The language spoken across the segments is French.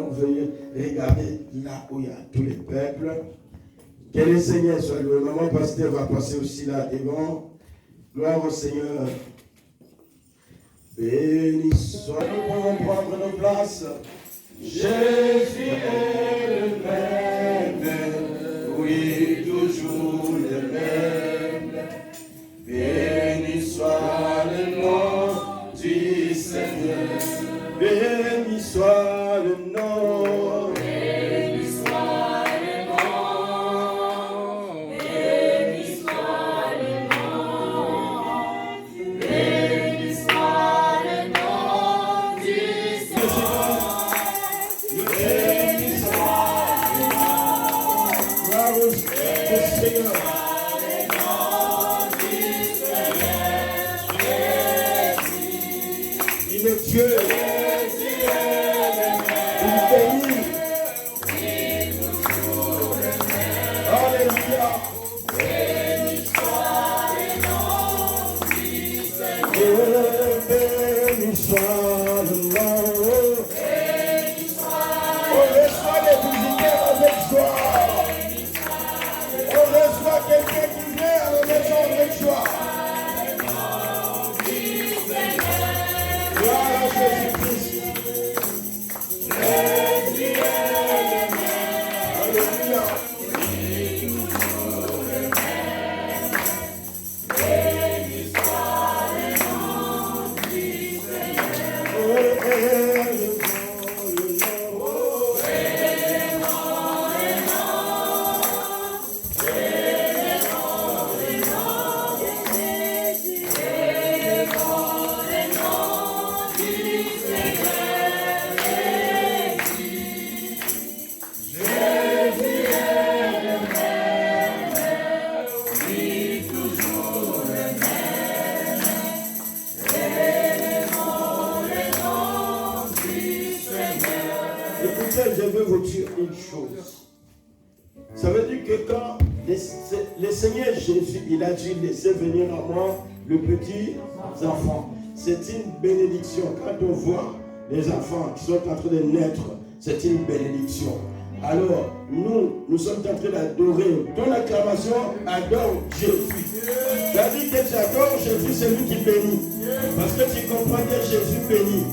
donc venir regarder là où il y a tous les peuples. Que le Seigneur soit loué. Maman pasteur va passer aussi là devant. Gloire au Seigneur. Béni soit, nous pouvons prendre nos places. Jésus est le même, oui, toujours le même. Béni soit le nom du Seigneur. Béni soit le nom. Béni soit le nom. Béni soit le nom. Béni soit le nom du Seigneur. Béni soit le nom. Gloire au Seigneur. Il est Dieu. Il bénit. Alléluia. Béni soit le nom du Seigneur. Béni soit le nom. Béni soit. On reçoit les visiteurs avec joie. On reçoit quelqu'un qui vient à la maison avec joie. Gloire à Jésus-Christ. Jésus est le même. Alléluia. Béni soit le nom du Seigneur. Oh, je veux vous dire une chose. Ça veut dire que quand le Seigneur Jésus, il a dit, laissez venir à moi le petit enfant. C'est une bénédiction. Quand on voit les enfants qui sont en train de naître, c'est une bénédiction. Alors, nous sommes en train d'adorer. Ton acclamation, adore Jésus. C'est-à-dire que tu adores Jésus, c'est lui qui bénit. Parce que tu comprends que Jésus bénit.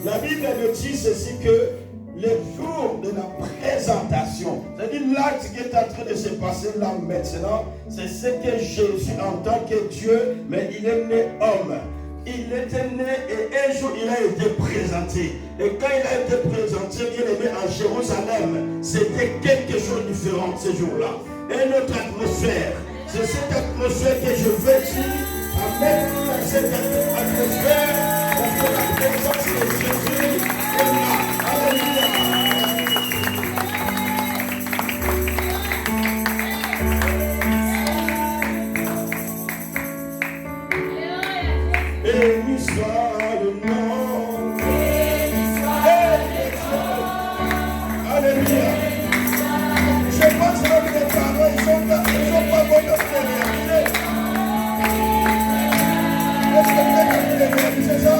La Bible me dit ceci que le jour de la présentation, c'est-à-dire l'acte qui est en train de se passer là maintenant, c'est ce que Jésus en tant que Dieu, mais il est né homme. Il était né et un jour il a été présenté. Et quand il a été présenté, il est né à Jérusalem. C'était quelque chose de différent ce jour-là. Une autre atmosphère. C'est cette atmosphère que je veux dire. Amen. Cette atmosphère, parce que la présence de Jésus est là. Alléluia. Béni soit le nom. Béni soit le nom. Alléluia. Je pense que les parents, ils sont pas bons de réaliser. Est-ce que vous avez réalisé ça?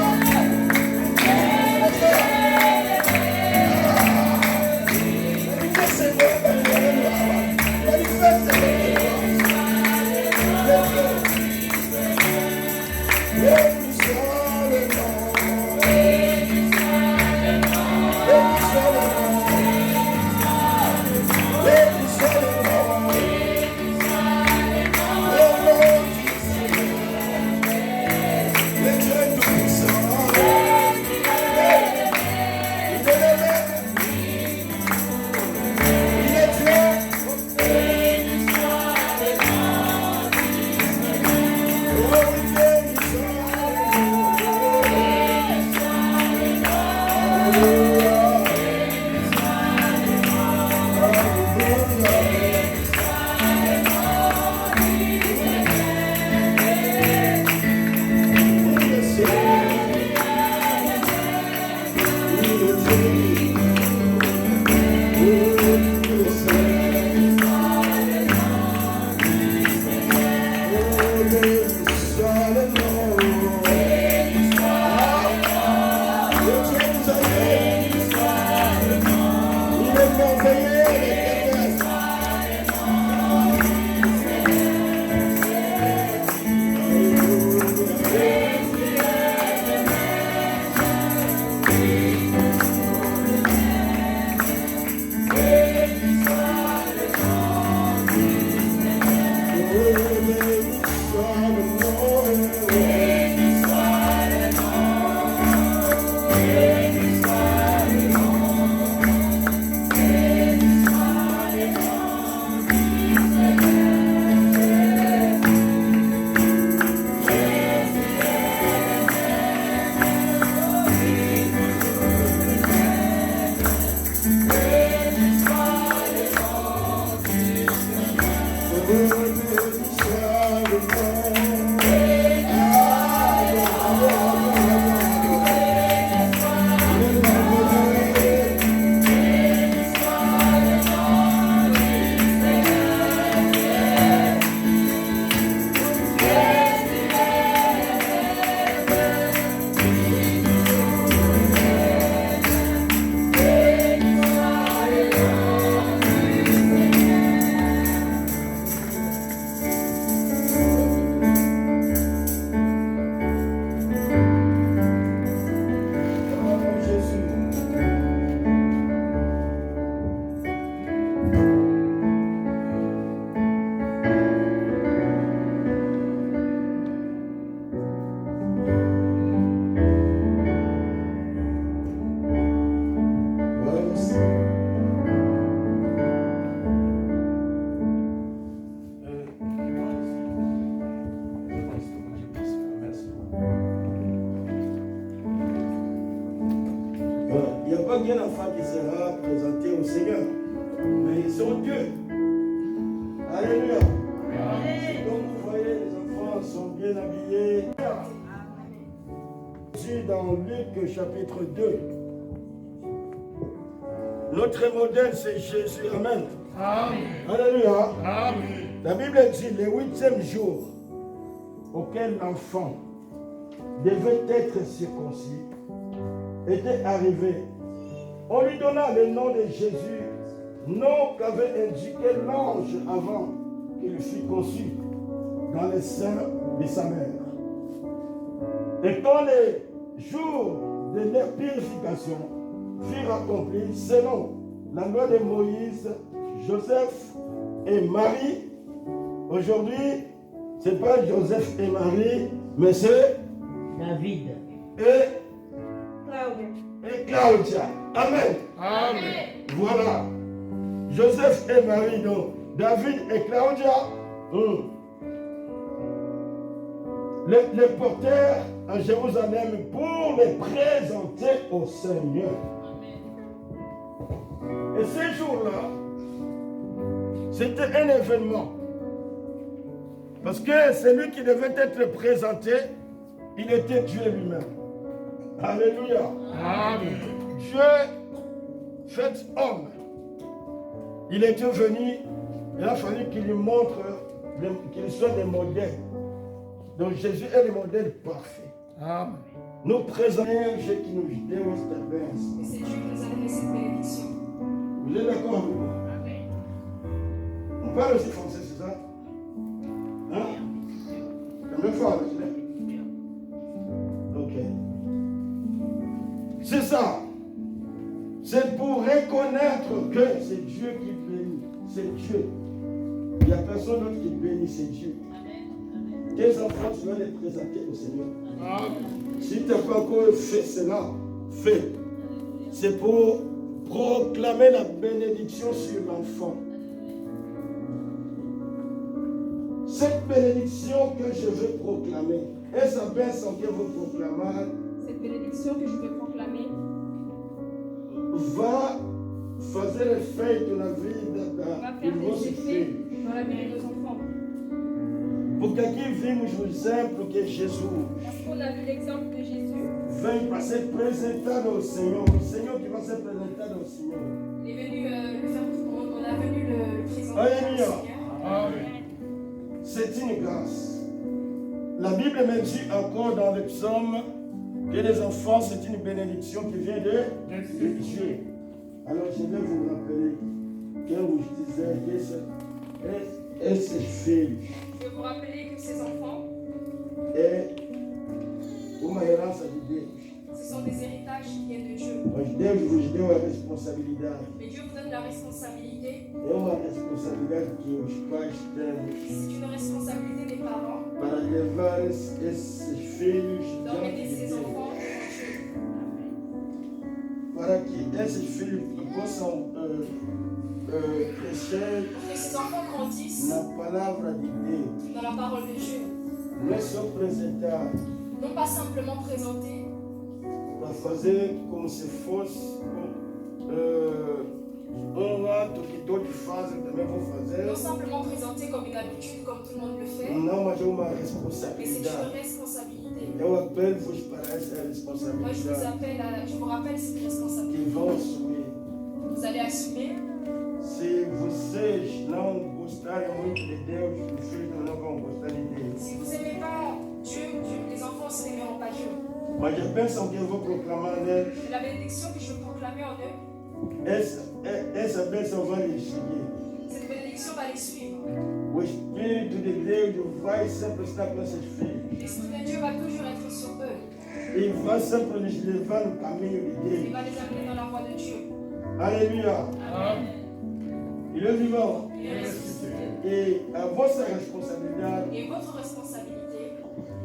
merveilleux l'Éternel. Il n'y a pas qu'un enfant qui sera présenté au Seigneur, mais ils sont Dieu. Alléluia. Donc vous voyez, les enfants sont bien habillés. Jésus dans Luc chapitre 2. Notre modèle c'est Jésus. Amen. Amen. Alléluia. Amen. La Bible dit le 8e jour auquel l'enfant devait être circoncis était arrivé. On lui donna le nom de Jésus, nom qu'avait indiqué l'ange avant qu'il fût conçu dans le sein de sa mère. Et quand les jours de leur purification furent accomplis selon la loi de Moïse, Joseph et Marie, aujourd'hui, ce n'est pas Joseph et Marie, mais c'est David et Claudia. Amen. Amen. Voilà. Joseph et Marie, donc David et Claudia, les portèrent à Jérusalem pour les présenter au Seigneur. Et ces jours-là, c'était un événement. Parce que celui qui devait être présenté, il était Dieu lui-même. Alléluia. Amen. Dieu fait homme. Il était venu, il a fallu qu'il lui montre, qu'il soit des modèles. Donc Jésus est le modèle parfait. Amen. Nous présentons Dieu qui nous donne cette bénédiction. Et c'est Dieu qui nous a donné cette bénédiction. Vous êtes d'accord avec moi? Amen. On parle aussi français, c'est ça? Hein? La même fois, c'est ça? Ok. C'est ça. C'est pour reconnaître que c'est Dieu qui bénit. C'est Dieu. Il n'y a personne d'autre qui bénit, c'est Dieu. Tes enfants, tu vas les présenter au Seigneur. Amen. Si tu n'as pas encore fait cela, fais. C'est pour proclamer la bénédiction sur l'enfant. Cette bénédiction que je veux proclamer, est-ce que bien sans que vous proclamez? Cette bénédiction que je veux proclamer va faire l'effet de la vie va faire de vos des effets filles. dans la vie de nos enfants. Pour quelqu'un vit un exemple que Jésus Parce qu'on a vu l'exemple de Jésus. va se présenter au Seigneur. Le Seigneur qui va se présenter au Seigneur. Il est venu le faire tout. On a venu le présenter Alléluia. au Seigneur. Amen. C'est une grâce. La Bible me dit encore dans le psaume que les enfants, c'est une bénédiction qui vient de Dieu. Alors je vais vous rappeler que je disais et ses filles. Je vais vous rappeler que ces enfants, Et uma herança de Deus. ce sont des héritages qui viennent de Dieu. Mas Deus vos deu a responsabilidade. Mais Dieu vous donne la responsabilité. É uma responsabilidade que os pais temos C'est une responsabilité des parents para levar esses filhos d'emmener diante de ces Deus. enfants devant Dieu. Para que esses filhos possam crescer Pour que ces enfants grandissent na palavra de Deus. dans la parole de Dieu. Não é só apresentar Non pas simplement présenter para fazer como se fosse ato que todos fazem, também vou fazer. non simplement présenter comme une habitude, comme tout le monde le fait, Não, mas é uma mais c'est une responsabilidade. responsabilité. Eu apelo-vos para essa Moi, je responsabilidade vous rappelle cette responsabilité. que vão assumir. Vous allez assumer. Se vocês não gostarem muito de Deus, os filhos não vão gostar de Deus. Si vous n'aimez pas Dieu, les enfants aussi n'aimeront pas Dieu. Mas a bênção que eu vou proclamar neles, Et la bénédiction que je veux proclamer en eux, essa bênção vai lhes seguir. cette bénédiction va les suivre. O Espírito de Deus vai sempre estar com esses filhos. L'Esprit de Dieu va toujours être sur eux. E vai sempre lhes levar no caminho de Il Deus. va les amener dans la voie de Dieu. Aleluia. Amen. Il est vivant. Il est ressuscité. E a vossa responsabilidade Et votre responsabilité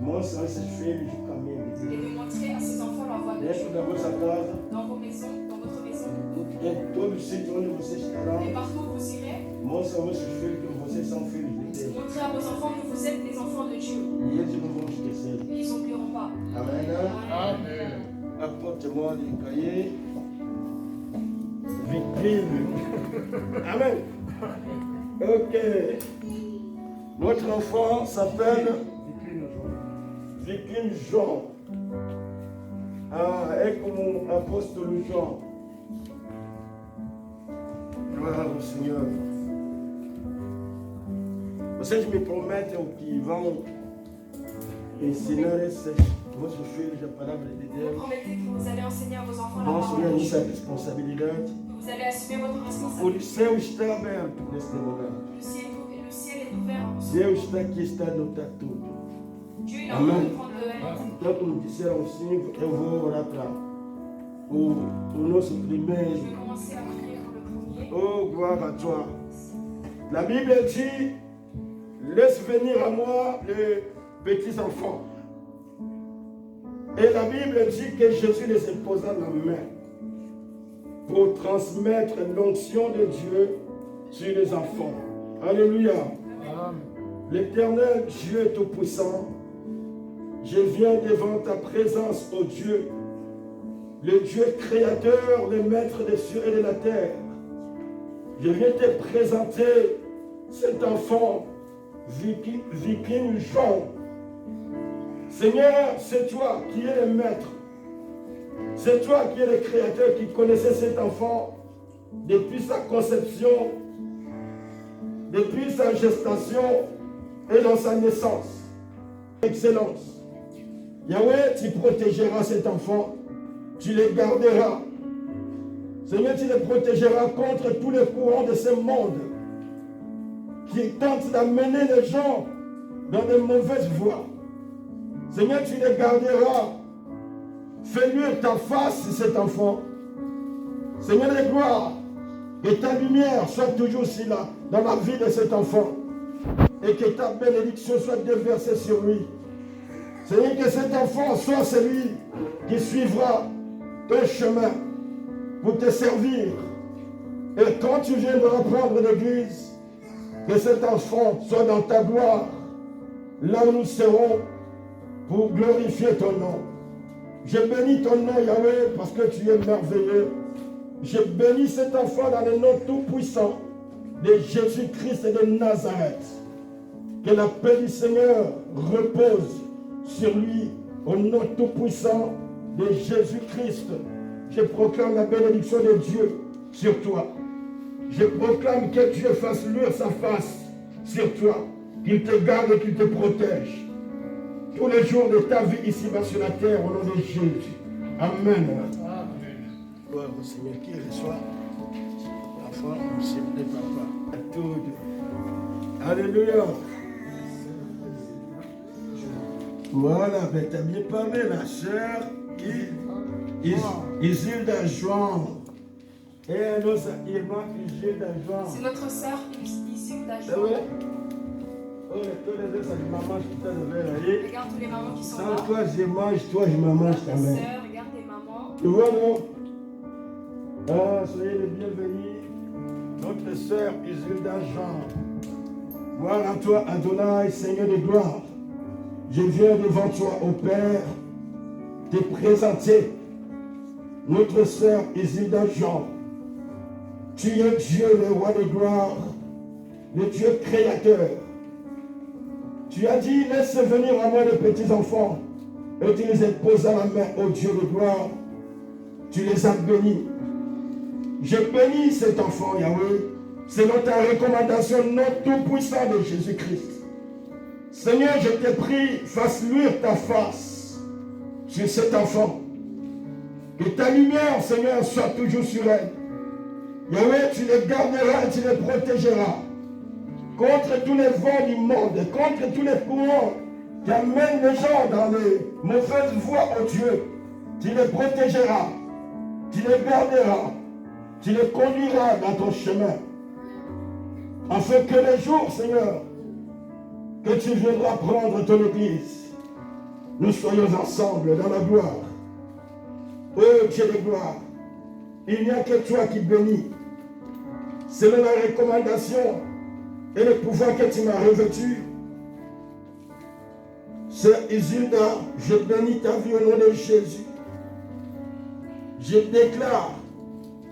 mostra esses filhos o caminho de est Deus. de montrer à ces enfants la voie de Dentro Dieu. da vossa casa, Dans vos maisons, dans votre maison, em todo sítio onde vocês estarão, et partout où vous irez, mostra aos seus filhos que vocês são filhos de Deus. montrez à vos enfants que vous êtes des enfants de Dieu. E eles não vão esquecer. Et ils n'oublieront pas. Amém? Né? Amen. Apporte-moi du cahier. Victime. Amen. Ok. Notre enfant s'appelle Victime Jean. É como apóstolo João. Glória ao Senhor. Vocês me prometem que vão ensinar esses vossos filhos a palavra de Vous Deus. promettez que vous allez enseigner à vos enfants la Vão parole assumir de essa Dieu. responsabilidade. Que vous allez assumer votre O responsabilité. céu está aberto neste lugar. Le ciel est ouvert. Deus está aqui, está a notar tudo. Dieu il est en train Amen. de prendre le Então, como disseram assim, eu vou orar para o nosso Je primeiro. vais commencer à prier pour le premier. Oh, gloire à toi. La Bible dit, laisse venir à moi les petits enfants. Et la Bible dit que Jésus les imposa la main pour transmettre l'onction de Dieu sur les enfants. Alléluia. Amen. L'Éternel Dieu Tout-Puissant, je viens devant ta présence, ô Dieu, le Dieu créateur, le maître des cieux et de la terre. Je viens te présenter cet enfant, Viking Jean. Seigneur, c'est toi qui es le maître. C'est toi qui es le créateur qui connaissait cet enfant depuis sa conception, depuis sa gestation et dans sa naissance. Excellence. Yahweh, tu protégeras cet enfant, tu le garderas. Seigneur, tu le protégeras contre tous les courants de ce monde qui tentent d'amener les gens dans de mauvaises voies. Seigneur, tu le garderas. Fais luire ta face sur cet enfant. Seigneur de gloire, que ta lumière soit toujours là dans la vie de cet enfant et que ta bénédiction soit déversée sur lui. Seigneur, que cet enfant soit celui qui suivra ton chemin pour te servir. Et quand tu viendras prendre l'église, que cet enfant soit dans ta gloire, là où nous serons pour glorifier ton nom. Je bénis ton nom, Yahweh, parce que tu es merveilleux. Je bénis cet enfant dans le nom tout-puissant de Jésus-Christ et de Nazareth. Que la paix du Seigneur repose sur lui au nom tout-puissant de Jésus-Christ. Je proclame la bénédiction de Dieu sur toi. Je proclame que Dieu fasse luire sa face sur toi, qu'il te garde et qu'il te protège tous les jours de ta vie ici-bas sur la terre au nom de Jésus. Amen. Amen. Gloire au Seigneur qui reçoit. Et papa. Tout. Alléluia. Voilà, ben t'as bien parlé, la sœur Isilda Juan. Et nous, Isilda Juan. C'est notre sœur Isilda C'est Juan. vrai? Oh, tous les deux, ça dit maman, je te devais là. Regarde tous les mamans qui sont Sans là. toi, je mange, toi, je me mange ta Regarde tes mère. sœurs, regarde tes mamans. Tu vois, non? Ah, soyez les bienvenus. Notre sœur Isilda Jean. Gloire à toi, Adonai, Seigneur de gloire. Je viens devant toi, ô Père, te présenter notre sœur Isilda Jean. Tu es Dieu, le roi de gloire, le Dieu créateur. Tu as dit, laisse venir à moi les petits enfants, et tu les as posés à la main, ô Dieu de gloire. Tu les as bénis. Je bénis cet enfant, Yahweh, selon ta recommandation, nom tout-puissant de Jésus-Christ. Seigneur, je te prie, fasse luire ta face sur cet enfant. Que ta lumière, Seigneur, soit toujours sur elle. Yahweh, tu les garderas et tu les protégeras contre tous les vents du monde, contre tous les courants qui amènent les gens dans les mauvaises voies, oh Dieu. Tu les protégeras, tu les garderas, tu les conduiras dans ton chemin. Afin que les jours, Seigneur, que tu viendras prendre ton église, nous soyons ensemble dans la gloire. Oh Dieu de gloire, il n'y a que toi qui bénis. Selon la recommandation et le pouvoir que tu m'as revêtu, Sœur Isilda, je bénis ta vie au nom de Jésus. Je déclare,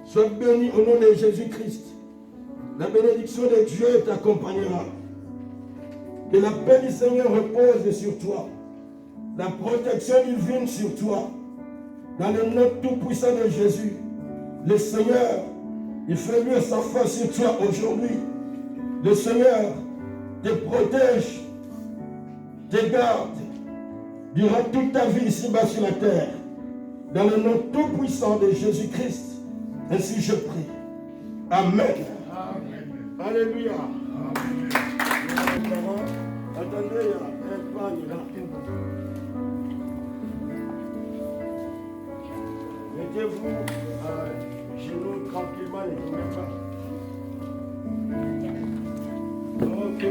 sois béni au nom de Jésus-Christ. La bénédiction de Dieu t'accompagnera. Que la paix du Seigneur repose sur toi. La protection divine sur toi. Dans le nom tout-puissant de Jésus, le Seigneur, il fait luire sa face sur toi aujourd'hui. Le Seigneur te protège, te garde durant toute ta vie ici-bas sur la terre. Dans le nom tout-puissant de Jésus-Christ, ainsi je prie. Amen. Amen. Alléluia. Attendez, il y a un pagne là. Mettez-vous à genoux tranquillement, ne tournez pas. Ok.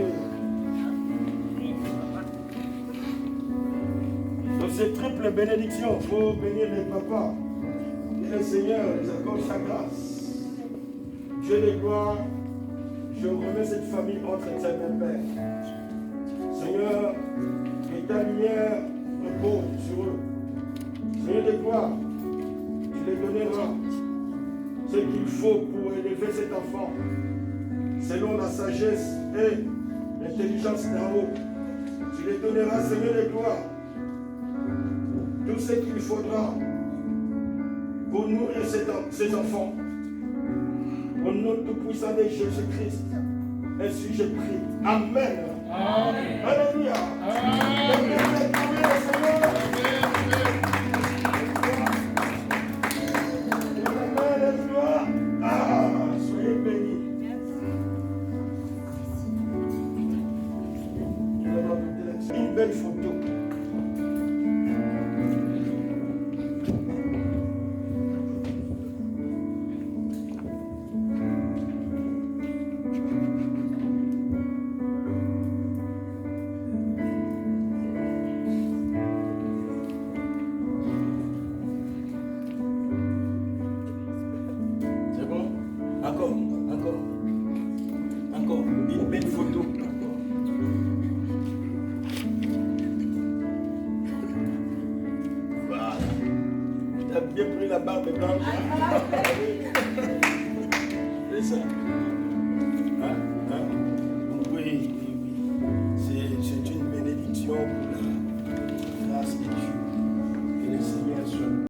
Donc c'est triple bénédiction. Il faut bénir les papas. Et le Seigneur les accorde sa grâce. Dieu de gloire, je remets cette famille entre tes mains, Père. Seigneur, que ta lumière repose sur eux. Seigneur de gloire, tu les donneras ce qu'il faut pour élever cet enfant, selon la sagesse et l'intelligence d'en haut. Tu les donneras, Seigneur de gloire, tout ce qu'il faudra pour nourrir ces enfants. Au nom tout-puissant de Jésus-Christ, ainsi je prie. Amen. Amen. Alléluia. Amen. Soyez bénis. Une belle photo. C'est bon? Encore. Une belle photo. Voilà. Tu as bien pris la barbe blanche. C'est ça. Hein? Oui. C'est une bénédiction pour